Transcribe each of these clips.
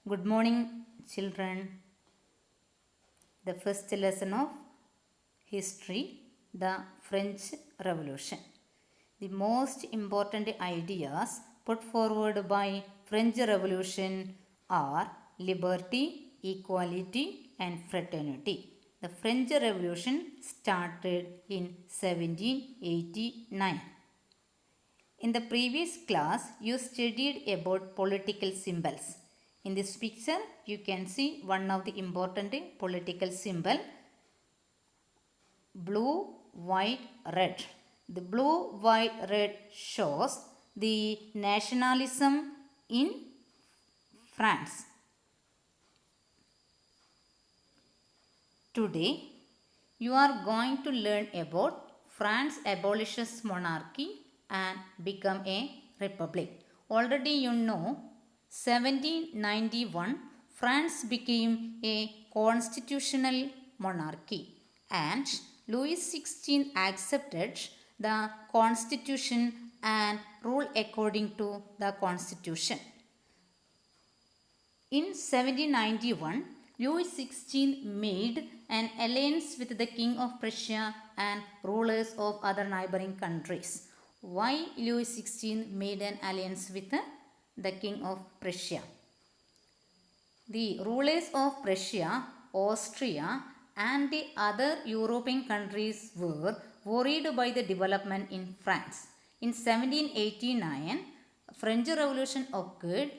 Good morning, children. The first lesson of history, the French Revolution. The most important ideas put forward by French Revolution are liberty, equality, and fraternity. The French Revolution started in 1789. In the previous class, you studied about political symbols. In this picture, you can see one of the important political symbol, blue, white, red. The blue, white, red shows the nationalism in France. Today, you are going to learn about France abolishes monarchy and become a republic. Already you know 1791 France became a constitutional monarchy and Louis XVI accepted the constitution and ruled according to the constitution. In 1791, Louis XVI made an alliance with the King of Prussia and rulers of other neighboring countries. Why Louis XVI made an alliance with the King of Prussia? The rulers of Prussia, Austria, and the other European countries were worried by the development in France. In 1789, French Revolution occurred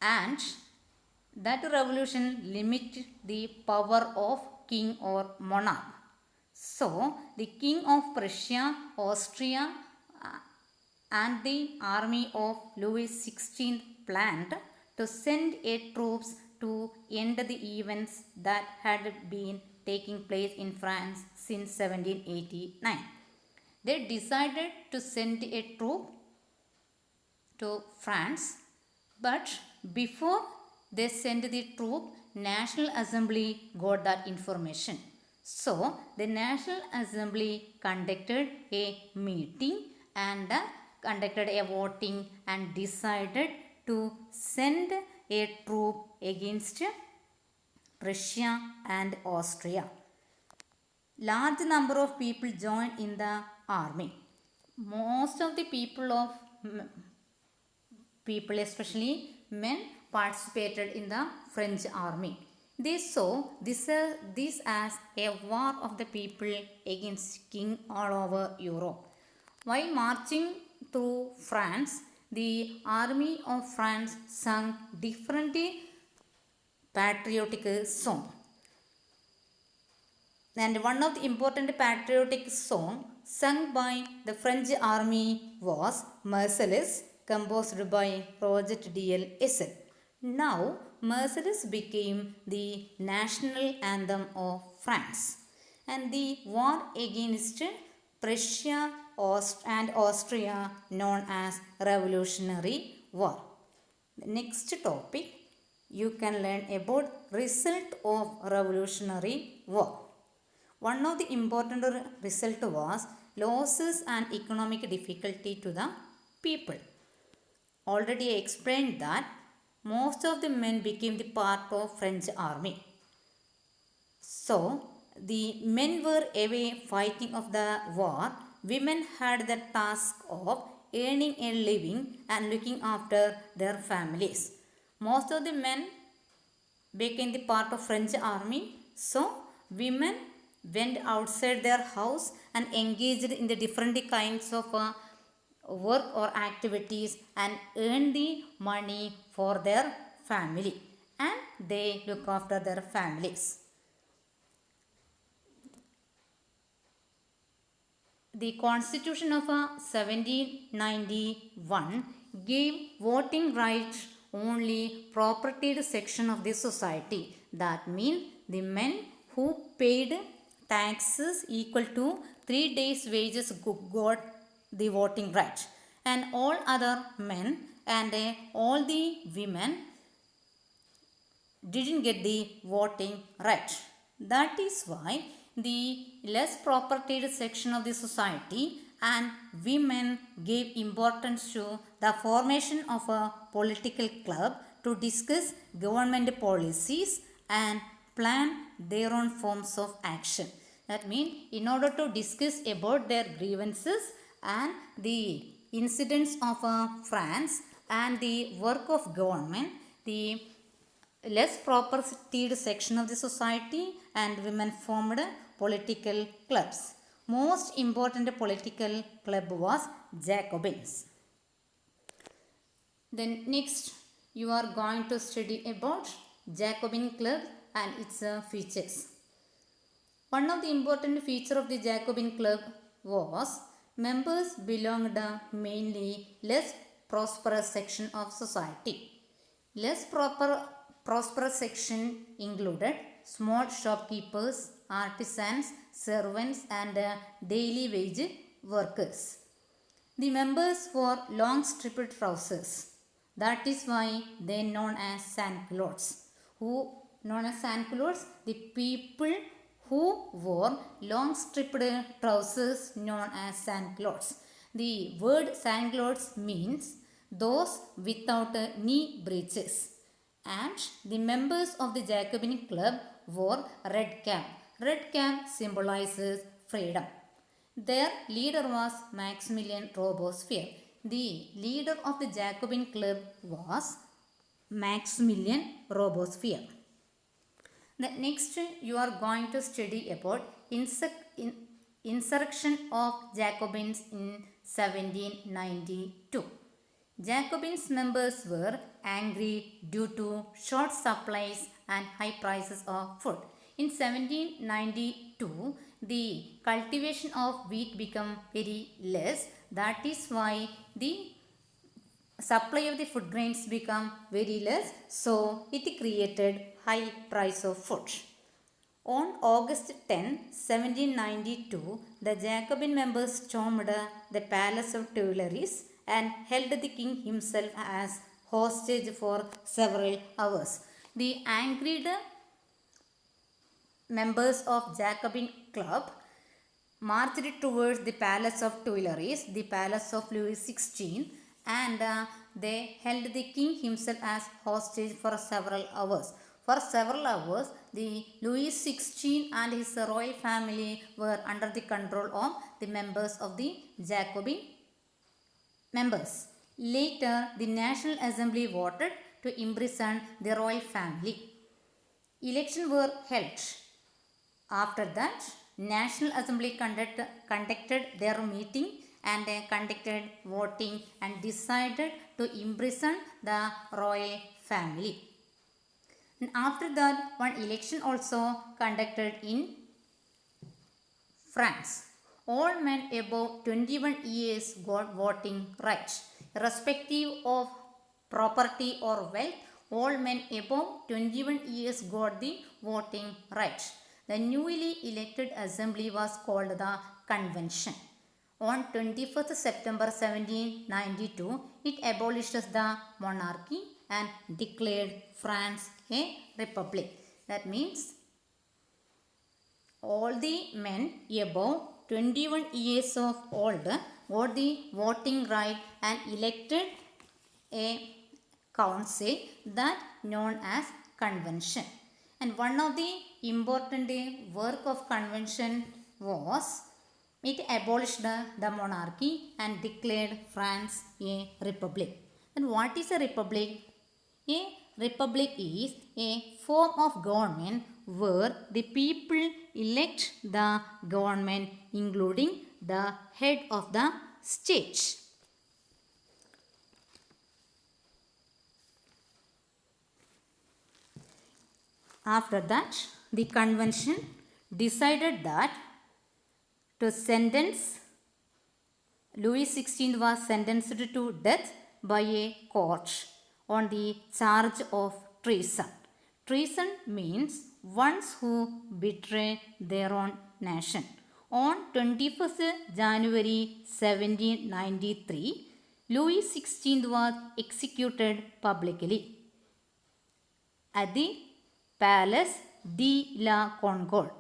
and that revolution limited the power of king or monarch. So, the king of Prussia, Austria, and the army of Louis XVI planned to send a troops to end the events that had been taking place in France since 1789. They decided to send a troop to France, but before they sent the troop, National Assembly got that information. So, the National Assembly conducted a meeting and conducted a voting and decided to send a troop against Prussia and Austria. Large number of people joined in the army. Most of the people, especially men, participated in the French army. They saw this as a war of the people against king all over Europe. While marching through France, the army of France sang different patriotic songs. And one of the important patriotic songs sung by the French army was Marseillaise, composed by Roger D.L. Essel. Now, Marseillaise became the national anthem of France, and the war against Prussia and Austria known as Revolutionary War. The next topic, you can learn about result of Revolutionary War. One of the important result was losses and economic difficulty to the people. Already I explained that most of the men became the part of French army. So, the men were away fighting of the war. Women had the task of earning a living and looking after their families. Most of the men became the part of French army. So, women went outside their house and engaged in the different kinds of work or activities and earn the money for their family, and they look after their families. The Constitution of 1791 gave voting rights only propertied section of the society. That means the men who paid taxes equal to 3 days wages got the voting right, and all other men and all the women didn't get the voting right. That is why the less propertied section of the society and women gave importance to the formation of a political club to discuss government policies and plan their own forms of action. That means, in order to discuss about their grievances and the incidents of France and the work of government, the less propertied section of the society and women formed political clubs. Most important political club was Jacobins. Then next you are going to study about Jacobin club and its features. One of the important features of the Jacobin club was members belonged mainly less prosperous section of society. Less prosperous section included small shopkeepers, artisans, servants and daily wage workers. The members wore long striped trousers. That is why they are known as sans-culottes. Who known as sans-culottes? The people who wore long striped trousers known as sans-culottes. The word sans-culottes means those without knee breeches. And the members of the Jacobin club wore red cap. Red cap symbolizes freedom. Their leader was Maximilian Robespierre. The leader of the Jacobin club was Maximilian Robespierre. The next you are going to study about insurrection of Jacobins in 1792. Jacobins members were angry due to short supplies and high prices of food. In 1792, the cultivation of wheat became very less. That is why the supply of the food grains become very less. So it created high price of food. On August 10, 1792, the Jacobin members stormed the Palace of Tuileries and held the king himself as hostage for several hours. The angered members of Jacobin club marched towards the Palace of Tuileries, the palace of Louis XVI, and they held the king himself as hostage for several hours. For several hours, the Louis XVI and his royal family were under the control of the members of the Jacobin members. Later, the National Assembly voted to imprison the royal family. Elections were held. After that, National Assembly conducted their meeting and conducted voting and decided to imprison the royal family. And after that, one election also conducted in France. All men above 21 years got voting rights. Irrespective of property or wealth, all men above 21 years got the voting rights. The newly elected assembly was called the Convention. On 21st September 1792, it abolished the monarchy and declared France a republic. That means all the men above 21 years of old got the voting right and elected a council that known as Convention. And one of the important work of Convention was it abolished the monarchy and declared France a republic. And what is a republic? A republic is a form of government where the people elect the government, including the head of the state. After that, the convention decided that to sentence Louis XVI was sentenced to death by a court on the charge of treason. Treason means ones who betray their own nation. On 21st January 1793, Louis XVI was executed publicly at the Palace de la Concorde.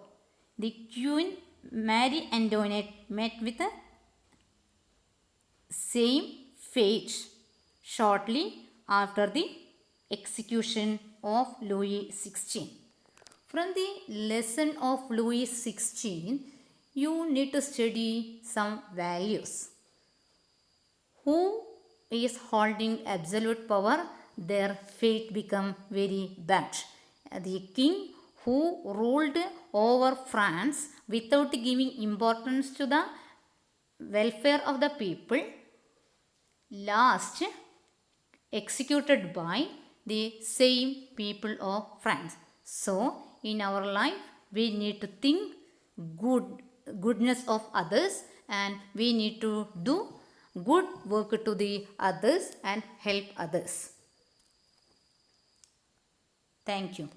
The Queen Marie Antoinette met with same fate shortly after the execution of Louis XVI. From the lesson of Louis XVI, you need to study some values. Who is holding absolute power, their fate become very bad. The king who ruled over France without giving importance to the welfare of the people, last executed by the same people of France. So in our life we need to think goodness of others, and we need to do good work to the others and help others. Thank you.